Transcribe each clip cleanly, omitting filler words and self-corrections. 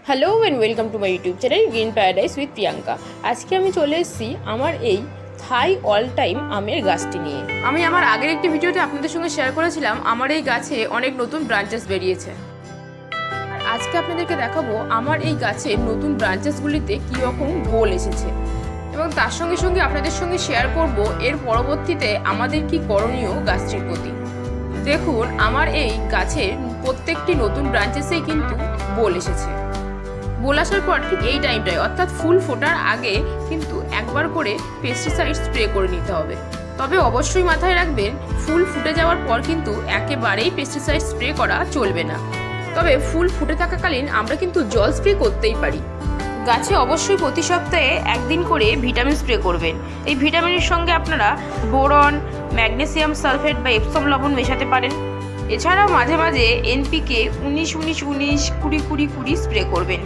Hello and welcome to my YouTube channel green paradise with Priyanka. আজকে আমি চলে এসেছি আমার এই থাই অল টাইম আমের গাছটি নিয়ে। আমি আমার আগের একটি ভিডিওতে আপনাদের সঙ্গে শেয়ার করেছিলাম আমার এই গাছে অনেক নতুন ব্রাঞ্চেস বেরিয়েছে। আর আজকে আপনাদেরকে দেখাবো আমার এই গাছের নতুন ব্রাঞ্চেসগুলিতে কী রকম গোল এসেছে, এবং তার সঙ্গে সঙ্গে আপনাদের সঙ্গে শেয়ার করব এর পরবর্তীতে আমাদের কি করণীয় গাছটির প্রতি। দেখুন, আমার এই গাছের প্রত্যেকটি নতুন ব্রাঞ্চেসেই কিন্তু বোল এসেছে। বোল আসার পর ঠিক এই টাইমটায় অর্থাৎ ফুল ফোটার আগে কিন্তু একবার করে পেস্টিসাইড স্প্রে করে নিতে হবে। তবে অবশ্যই মাথায় রাখবেন, ফুল ফুটে যাওয়ার পর কিন্তু একেবারেই পেস্টিসাইড স্প্রে করা চলবে না। তবে ফুল ফুটে থাকাকালীন আমরা কিন্তু জল স্প্রে করতেই পারি। গাছে অবশ্যই প্রতি সপ্তাহে একদিন করে ভিটামিন স্প্রে করবেন। এই ভিটামিনের সঙ্গে আপনারা বোরন, ম্যাগনেসিয়াম সালফেট বা এপসম লবণ মেশাতে পারেন। এছাড়াও মাঝে মাঝে এনপিকে 19-19-19-20-20-20 স্প্রে করবেন।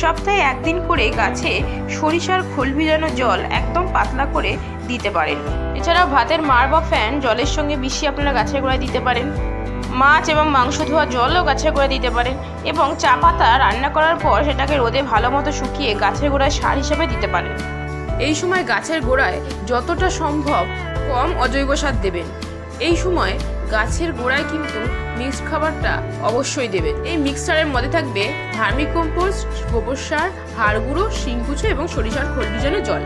সপ্তাহে একদিন করে গাছে সরিষার খোল ভিজানো জল একদম পাতলা করে দিতে পারেন। এছাড়াও ভাতের মাড় বা ফ্যান জলের সঙ্গে মিশিয়ে আপনারা গাছের গোড়ায় দিতে পারেন। মাছ এবং মাংস ধোয়া জলও গাছের গোড়ায় দিতে পারেন, এবং চা পাতা রান্না করার পর সেটাকে রোদে ভালো মতো শুকিয়ে গাছের গোড়ায় সার হিসেবে দিতে পারেন। এই সময় গাছের গোড়ায় যতটা সম্ভব কম অজৈব সার দেবেন। এই সময় গাছের গোড়ায় কিন্তু মিক্সড খাবারটা অবশ্যই দেবেন। এই মিক্সচারের মধ্যে থাকবে ভার্মি কম্পোস্ট, গোবর সার, হাড় গুঁড়ো, শিংকুচো এবং সরিষার খোল ভিজানো জল।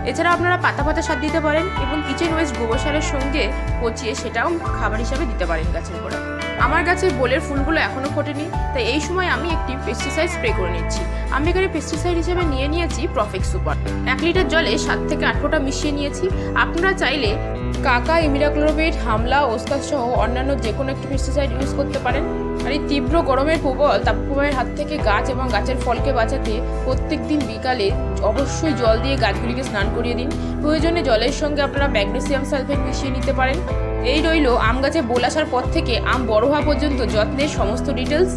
এছাড়া আপনারা পাতা পাতা সার দিতে পারেন এবং কিচেন ওয়েস্ট গোবর সারের সঙ্গে পচিয়ে সেটাও খাবার হিসাবে দিতে পারেন গাছের গোড়ায়। আমার গাছের বোলের ফুলগুলো এখনও ফোটেনি, তাই এই সময় আমি একটি পেস্টিসাইড স্প্রে করে নিচ্ছি। আমি এখানে পেস্টিসাইড হিসেবে নিয়েছি প্রফেক্ট সুপার। 1 লিটার জলে 7 থেকে 8 ফোঁটা মিশিয়ে নিয়েছি। আপনারা চাইলে কাকা, ইমিডাক্লোরোপিড, হামলা, ওস্তাদ সহ অন্যান্য যে কোনো একটি পেস্টিসাইড ইউজ করতে পারেন। আর এই তীব্র গরমের প্রবল তাপপ্রবাহের হাত থেকে গাছ এবং গাছের ফলকে বাঁচাতে প্রত্যেক দিন বিকালে অবশ্যই জল দিয়ে গাছগুলিকে স্নান করিয়ে দিন। প্রয়োজনে জলের সঙ্গে আপনারা ম্যাগনেসিয়াম সালফেট মিশিয়ে নিতে পারেন। এই রইল আম গাছে বোল আসার পর থেকে আম বড় হওয়া পর্যন্ত যত্নের সমস্ত ডিটেলস।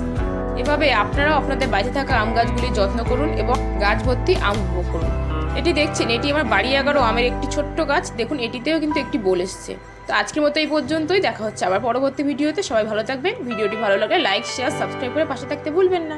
এভাবে আপনারাও আপনাদের বাড়িতে থাকা আম গাছগুলির যত্ন করুন এবং গাছ ভর্তি আম উপভোগ করুন। এটি দেখছেন, এটি আমার বাড়ি 11 আমের একটি ছোট্ট গাছ। দেখুন, এটিতেও কিন্তু একটি বোল এসেছে। তো আজকের মতো এই পর্যন্তই। দেখা হচ্ছে আবার পরবর্তী ভিডিওতে। সবাই ভালো থাকবেন। ভিডিওটি ভালো লাগলে লাইক, শেয়ার, সাবস্ক্রাইব করে পাশে থাকতে ভুলবেন না।